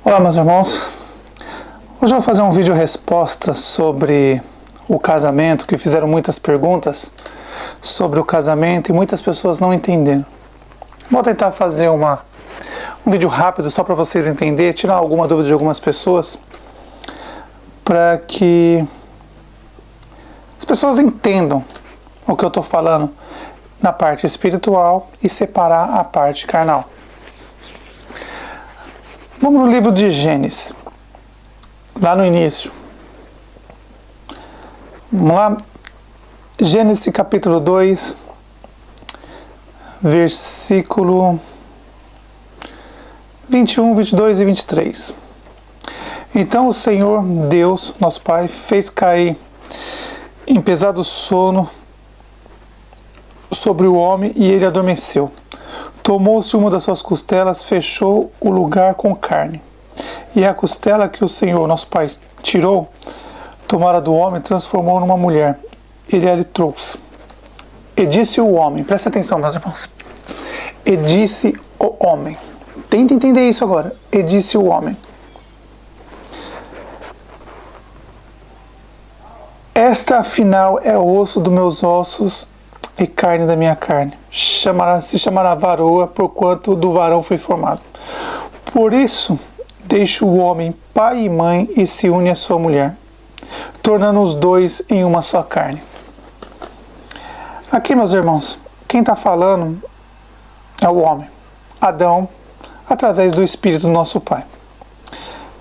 Olá, meus irmãos. Hoje eu vou fazer um vídeo resposta sobre o casamento, que fizeram muitas perguntas sobre o casamento e muitas pessoas não entenderam. Vou tentar fazer um vídeo rápido só para vocês entenderem, tirar alguma dúvida de algumas pessoas, para que as pessoas entendam o que eu estou falando na parte espiritual e separar a parte carnal. Vamos no livro de Gênesis, lá no início. Vamos lá, Gênesis capítulo 2, versículo 21, 22 e 23. Então o Senhor Deus, nosso Pai, fez cair em pesado sono sobre o homem e ele adormeceu. Tomou-se uma das suas costelas, fechou o lugar com carne. E a costela que o Senhor, nosso Pai, tirou, tomara do homem, transformou numa mulher. Ele a lhe trouxe. E disse o homem, presta atenção, meus irmãos. E disse o homem. Tenta entender isso agora. E disse o homem. Esta, afinal, é o osso dos meus ossos e carne da minha carne. Se chamará varoa, porquanto do varão foi formado. Por isso, deixa o homem pai e mãe e se une à sua mulher, tornando os dois em uma só carne. Aqui, meus irmãos, quem está falando é o homem, Adão, através do Espírito do nosso Pai.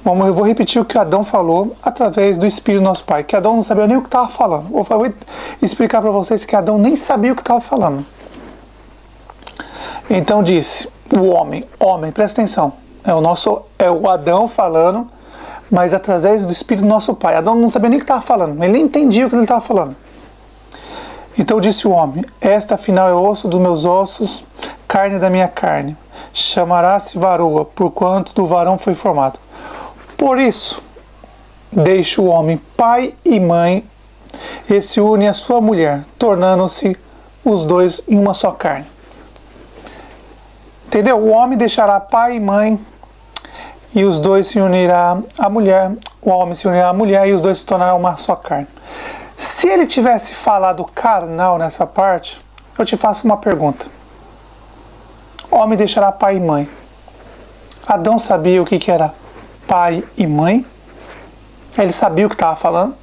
Eu vou repetir o que Adão falou através do Espírito do nosso Pai, que Adão não sabia nem o que estava falando. Vou explicar para vocês que Adão nem sabia o que estava falando. Então disse o homem, presta atenção, é o Adão falando, mas através do Espírito do nosso Pai. Adão não sabia nem o que estava falando, ele nem entendia o que ele estava falando. Então disse o homem, esta afinal é osso dos meus ossos, carne da minha carne. Chamará-se varoa, porquanto do varão foi formado. Por isso, deixa o homem pai e mãe e se une à sua mulher, tornando-se os dois em uma só carne. Entendeu? O homem deixará pai e mãe e os dois se unirão à mulher. O homem se unirá à mulher e os dois se tornarão uma só carne. Se ele tivesse falado carnal nessa parte, eu te faço uma pergunta. O homem deixará pai e mãe. Adão sabia o que era pai e mãe? Ele sabia o que estava falando?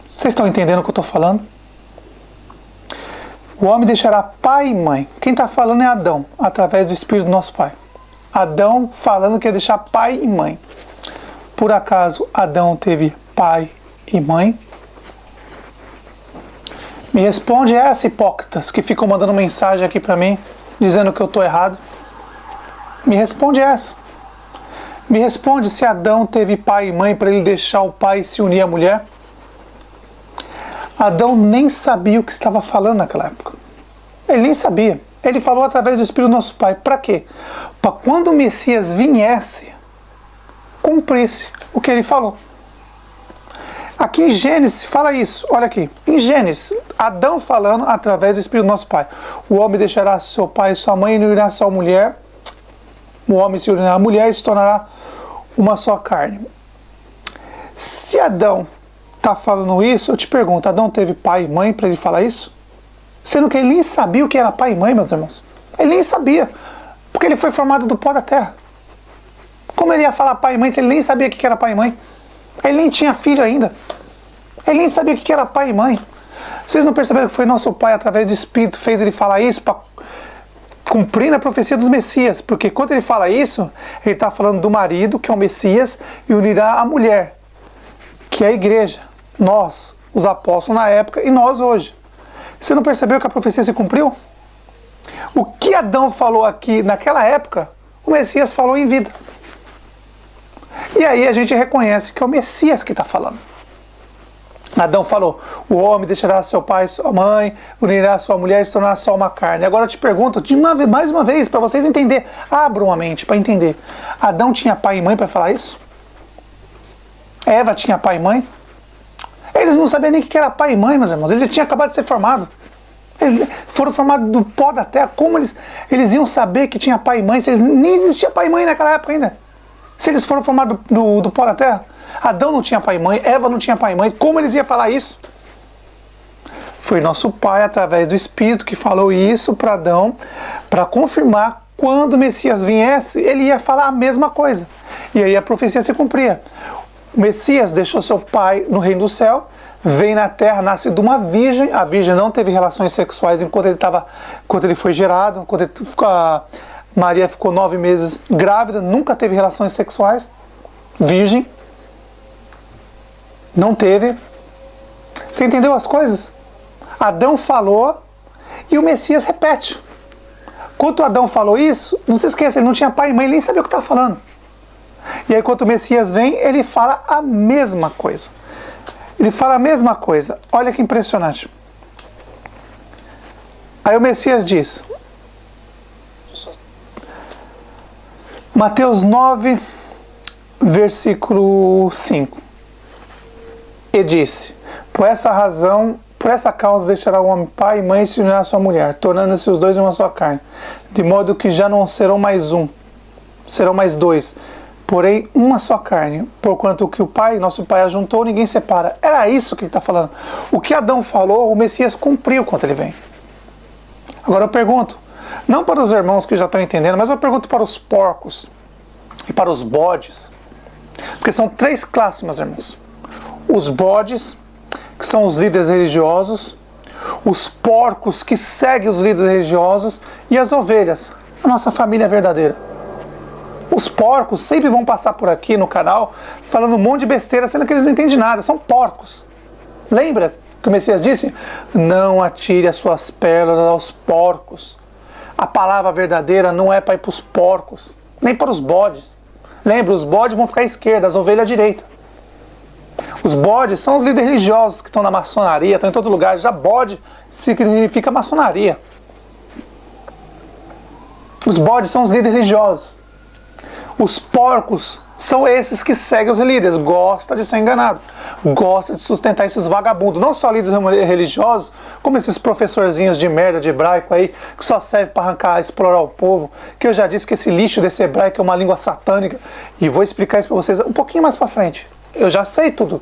Vocês estão entendendo o que eu estou falando? O homem deixará pai e mãe. Quem está falando é Adão, através do Espírito do nosso Pai. Adão falando que ia deixar pai e mãe. Por acaso Adão teve pai e mãe? Me responde essa, hipócritas, que ficam mandando mensagem aqui para mim, dizendo que eu estou errado. Me responde essa. Me responde se Adão teve pai e mãe para ele deixar o pai e se unir à mulher. Adão nem sabia o que estava falando naquela época. Ele nem sabia. Ele falou através do Espírito do nosso Pai. Para quê? Para quando o Messias viesse, cumprisse o que ele falou. Aqui em Gênesis fala isso. Olha aqui. Em Gênesis, Adão falando através do Espírito do nosso Pai. O homem deixará seu pai e sua mãe e unirá sua mulher. O homem se unirá à mulher e se tornará uma só carne. Se Adão está falando isso, eu te pergunto, Adão teve pai e mãe para ele falar isso? Sendo que ele nem sabia o que era pai e mãe, meus irmãos. Ele nem sabia, porque ele foi formado do pó da terra. Como ele ia falar pai e mãe se ele nem sabia o que era pai e mãe? Ele nem tinha filho ainda. Ele nem sabia o que era pai e mãe. Vocês não perceberam que foi nosso Pai, através do Espírito, fez ele falar isso para cumprir a profecia dos Messias? Porque quando ele fala isso, ele está falando do marido, que é o Messias, e unirá a mulher, que é a igreja. Nós, os apóstolos na época, e nós hoje. Você não percebeu que a profecia se cumpriu? O que Adão falou aqui naquela época, o Messias falou em vida. E aí a gente reconhece que é o Messias que está falando. Adão falou, o homem deixará seu pai e sua mãe, unirá sua mulher e se tornará só uma carne. Agora eu te pergunto, mais uma vez, para vocês entenderem, abram a mente para entender. Adão tinha pai e mãe para falar isso? Eva tinha pai e mãe? Eles não sabiam nem o que era pai e mãe, meus irmãos. Eles já tinham acabado de ser formados. Eles foram formados do pó da terra. Como eles iam saber que tinha pai e mãe? Se nem existia pai e mãe naquela época ainda. Se eles foram formados do pó da terra. Adão não tinha pai e mãe, Eva não tinha pai e mãe. Como eles iam falar isso? Foi nosso Pai, através do Espírito, que falou isso para Adão, para confirmar quando o Messias viesse, ele ia falar a mesma coisa. E aí a profecia se cumpria. O Messias deixou seu pai no reino do céu, veio na terra, nasce de uma virgem. A virgem não teve relações sexuais enquanto ele foi gerado, Maria ficou 9 meses grávida, nunca teve relações sexuais. Virgem. Não teve. Você entendeu as coisas? Adão falou e o Messias repete. Quando Adão falou isso, não se esqueça, ele não tinha pai e mãe, ele nem sabia o que estava falando. E aí quando o Messias vem, ele fala a mesma coisa. Ele fala a mesma coisa. Olha que impressionante. Aí o Messias diz, Mateus 9, versículo 5. E disse, por essa causa deixará o homem pai e mãe e se unirá à sua mulher, tornando-se os dois uma só carne, de modo que já não serão mais um, serão mais dois, porém uma só carne, porquanto o que o Pai, nosso Pai, ajuntou, ninguém separa. Era isso que ele está falando. O que Adão falou, o Messias cumpriu quando ele vem. Agora eu pergunto, não para os irmãos que já estão entendendo, mas eu pergunto para os porcos e para os bodes, porque são 3 classes, meus irmãos. Os bodes, que são os líderes religiosos, os porcos, que seguem os líderes religiosos, e as ovelhas, a nossa família verdadeira. Os porcos sempre vão passar por aqui no canal falando um monte de besteira, sendo que eles não entendem nada, são porcos. Lembra que o Messias disse? Não atire as suas pérolas aos porcos. A palavra verdadeira não é para ir para os porcos, nem para os bodes. Lembra, os bodes vão ficar à esquerda, as ovelhas à direita. Os bodes são os líderes religiosos que estão na maçonaria, estão em todo lugar. Já bode significa maçonaria. Os bodes são os líderes religiosos. Os porcos são esses que seguem os líderes. Gosta de ser enganado. Gosta de sustentar esses vagabundos. Não só líderes religiosos, como esses professorzinhos de merda de hebraico aí, que só serve para arrancar, explorar o povo. Que eu já disse que esse lixo desse hebraico é uma língua satânica. E vou explicar isso para vocês um pouquinho mais para frente. Eu já sei tudo.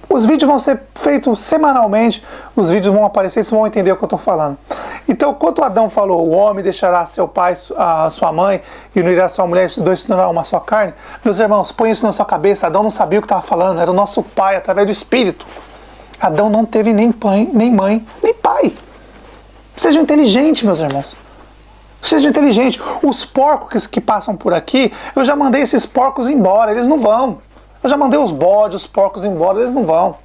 Os vídeos vão ser feitos semanalmente, os vídeos vão aparecer, vocês vão entender o que eu estou falando. Então, quando Adão falou, o homem deixará seu pai, a sua mãe, e unirá sua mulher, esses dois se tornarão uma só carne, meus irmãos, põe isso na sua cabeça. Adão não sabia o que estava falando, era o nosso pai, através do Espírito. Adão não teve nem pai, nem mãe, nem pai. Sejam inteligentes, meus irmãos. Sejam inteligentes. Os porcos que passam por aqui, eu já mandei esses porcos embora, eles não vão. Eu já mandei os bodes, os porcos embora, eles não vão.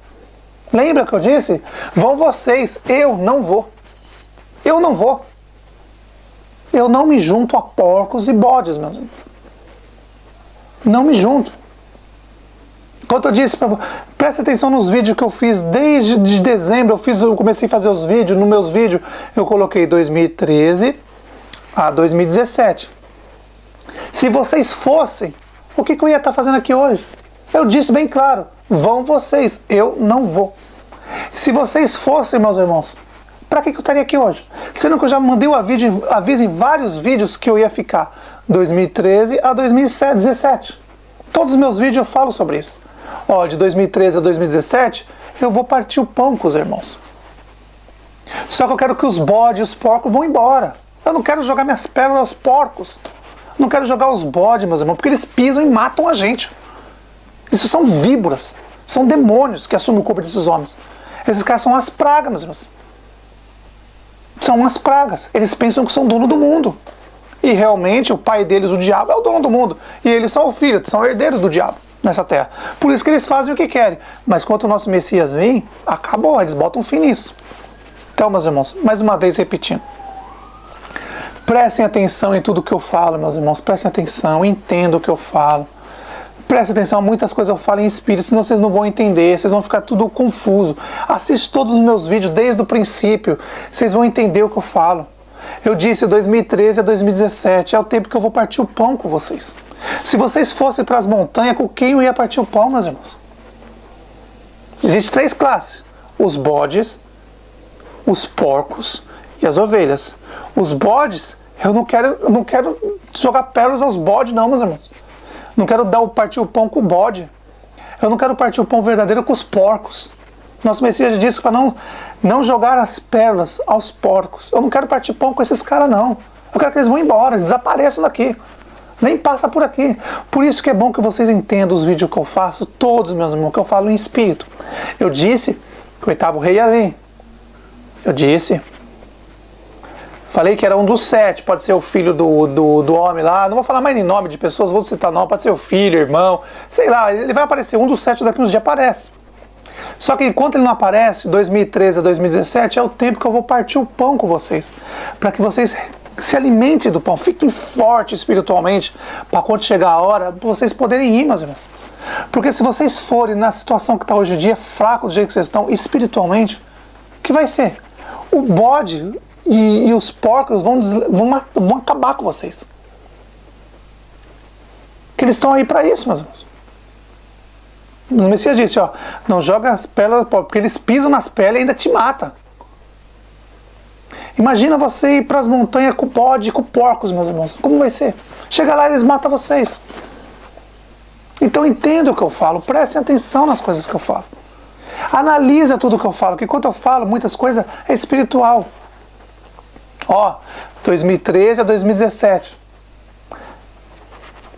Lembra que eu disse? Vão vocês, eu não vou. Eu não vou. Eu não me junto a porcos e bodes, meus irmãos. Não me junto. Enquanto eu disse, presta atenção nos vídeos que eu fiz desde dezembro. Eu comecei a fazer os vídeos. Nos meus vídeos eu coloquei 2013 a 2017. Se vocês fossem, o que eu ia estar fazendo aqui hoje? Eu disse bem claro, vão vocês, eu não vou. Se vocês fossem, meus irmãos, para que eu estaria aqui hoje? Sendo que eu já mandei o aviso em vários vídeos que eu ia ficar 2013 a 2017. Todos os meus vídeos eu falo sobre isso. Ó, de 2013 a 2017, eu vou partir o pão com os irmãos. Só que eu quero que os bodes e os porcos vão embora. Eu não quero jogar minhas pérolas aos porcos. Não quero jogar os bodes, meus irmãos, porque eles pisam e matam a gente. Isso são víboras, são demônios que assumem o corpo desses homens. Esses caras são as pragas, meus irmãos. São as pragas. Eles pensam que são dono do mundo. E realmente o pai deles, o diabo, é o dono do mundo. E eles são o filho, são herdeiros do diabo nessa terra. Por isso que eles fazem o que querem. Mas quando o nosso Messias vem, acabou, eles botam fim nisso. Então, meus irmãos, mais uma vez repetindo. Prestem atenção em tudo que eu falo, meus irmãos. Prestem atenção, entendam o que eu falo. Prestem atenção, muitas coisas eu falo em espírito, senão vocês não vão entender, vocês vão ficar tudo confuso. Assiste todos os meus vídeos desde o princípio, vocês vão entender o que eu falo. Eu disse 2013 a 2017, é o tempo que eu vou partir o pão com vocês. Se vocês fossem para as montanhas, com quem eu ia partir o pão, meus irmãos? Existem 3 classes, os bodes, os porcos e as ovelhas. Os bodes, eu não quero jogar pérolas aos bodes não, meus irmãos. Não quero partir o pão com o bode. Eu não quero partir o pão verdadeiro com os porcos. Nosso Messias disse para não jogar as pérolas aos porcos. Eu não quero partir pão com esses caras não. Eu quero que eles vão embora, desapareçam daqui. Nem passa por aqui. Por isso que é bom que vocês entendam os vídeos que eu faço, todos, meus irmãos, que eu falo em espírito. Eu disse que o 8º rei ia vir. Eu disse. Falei que era um dos 7, pode ser o filho do homem lá. Não vou falar mais em nome de pessoas, vou citar não, pode ser o filho, irmão. Sei lá, ele vai aparecer, um dos 7 daqui uns dias aparece. Só que enquanto ele não aparece, 2013 a 2017, é o tempo que eu vou partir o pão com vocês. Para que vocês se alimentem do pão, fiquem fortes espiritualmente, para quando chegar a hora, vocês poderem ir, meus irmãos. Porque se vocês forem na situação que está hoje em dia, fraco do jeito que vocês estão, espiritualmente, o que vai ser? O bode e os porcos vão acabar com vocês. Que eles estão aí para isso, meus irmãos. O Messias disse, ó, não joga as pérolas, porque eles pisam nas peles e ainda te matam. Imagina você ir para as montanhas com bode e com porcos, meus irmãos. Como vai ser? Chega lá e eles matam vocês. Então entenda o que eu falo, prestem atenção nas coisas que eu falo. Analisa tudo o que eu falo, que quando eu falo muitas coisas é espiritual. Ó, 2013 a 2017.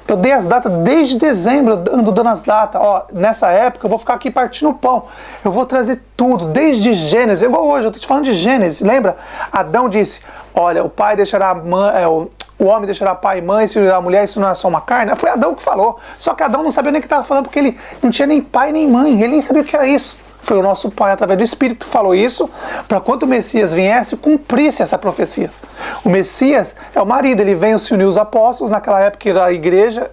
Eu dei as datas desde dezembro, eu ando dando as datas. Ó, nessa época eu vou ficar aqui partindo pão. Eu vou trazer tudo, desde Gênesis, igual hoje, eu estou te falando de Gênesis. Lembra? Adão disse, olha, o pai deixará a mãe, o homem deixará pai e mãe, se unirá a mulher e se unirá só uma carne. Foi Adão que falou. Só que Adão não sabia nem o que estava falando, porque ele não tinha nem pai nem mãe. Ele nem sabia o que era isso. Foi o nosso Pai, através do Espírito, que falou isso, para quando o Messias viesse, cumprisse essa profecia. O Messias é o marido, ele veio se unir os apóstolos, naquela época era a igreja,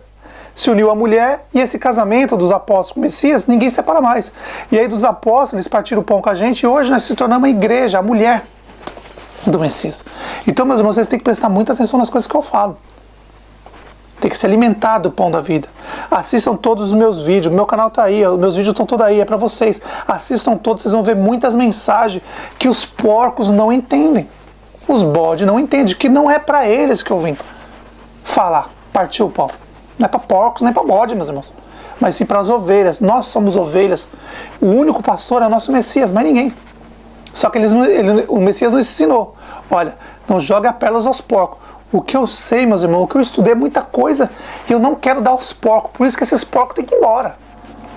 se uniu a mulher, e esse casamento dos apóstolos com o Messias, ninguém separa mais. E aí dos apóstolos, eles partiram o pão com a gente, e hoje nós se tornamos a igreja, a mulher do Messias. Então, meus irmãos, vocês têm que prestar muita atenção nas coisas que eu falo. Tem que se alimentar do pão da vida. Assistam todos os meus vídeos. Meu canal está aí. Meus vídeos estão todos aí. É para vocês. Assistam todos. Vocês vão ver muitas mensagens que os porcos não entendem. Os bodes não entendem. Que não é para eles que eu vim falar. Partir o pão. Não é para porcos, nem para bode, meus irmãos. Mas sim para as ovelhas. Nós somos ovelhas. O único pastor é o nosso Messias, mais ninguém. Só que o Messias nos ensinou. Olha, não joga pérolas aos porcos. O que eu sei, meus irmãos, o que eu estudei é muita coisa e eu não quero dar aos porcos. Por isso que esses porcos têm que ir embora.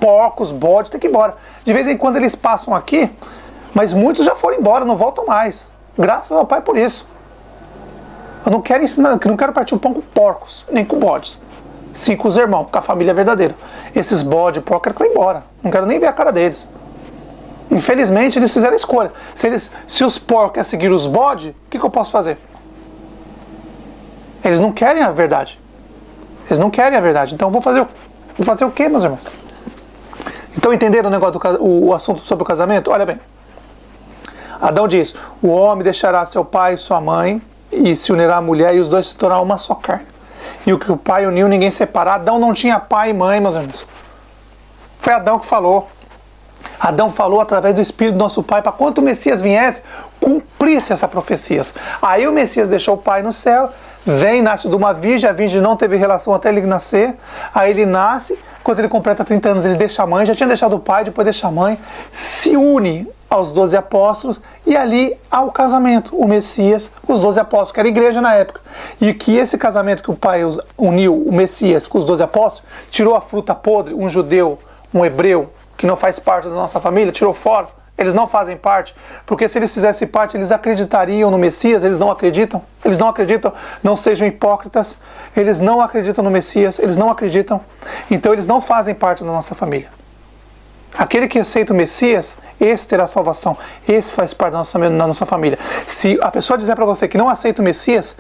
Porcos, bodes, têm que ir embora. De vez em quando eles passam aqui, mas muitos já foram embora, não voltam mais. Graças ao Pai por isso. Eu não quero ensinar, não quero partir o pão com porcos, nem com bodes. Sim com os irmãos, com a família verdadeira. Esses bodes, porcos, eu quero que vão embora. Não quero nem ver a cara deles. Infelizmente, eles fizeram a escolha. Se os porcos querem seguir os bodes, o que eu posso fazer? Eles não querem a verdade. Eles não querem a verdade. Então vou fazer o quê, meus irmãos? Então entenderam o negócio o assunto sobre o casamento? Olha bem. Adão diz, o homem deixará seu pai e sua mãe e se unirá à mulher e os dois se tornarão uma só carne. E o que o pai uniu, ninguém separa. Adão não tinha pai e mãe, meus irmãos. Foi Adão que falou. Adão falou através do Espírito do nosso Pai para quando o Messias viesse, cumprisse essa profecia. Aí o Messias deixou o pai no céu, vem, nasce de uma virgem, a virgem não teve relação até ele nascer, aí ele nasce, quando ele completa 30 anos ele deixa a mãe, já tinha deixado o pai, depois deixa a mãe, se une aos 12 apóstolos e ali há o casamento, o Messias, os 12 apóstolos, que era a igreja na época. E que esse casamento que o pai uniu, o Messias com os 12 apóstolos, tirou a fruta podre, um judeu, um hebreu, que não faz parte da nossa família, tirou fora. Eles não fazem parte, porque se eles fizessem parte, eles acreditariam no Messias, eles não acreditam, não sejam hipócritas, eles não acreditam no Messias, eles não acreditam, então eles não fazem parte da nossa família. Aquele que aceita o Messias, esse terá salvação, esse faz parte da nossa família. Se a pessoa dizer para você que não aceita o Messias,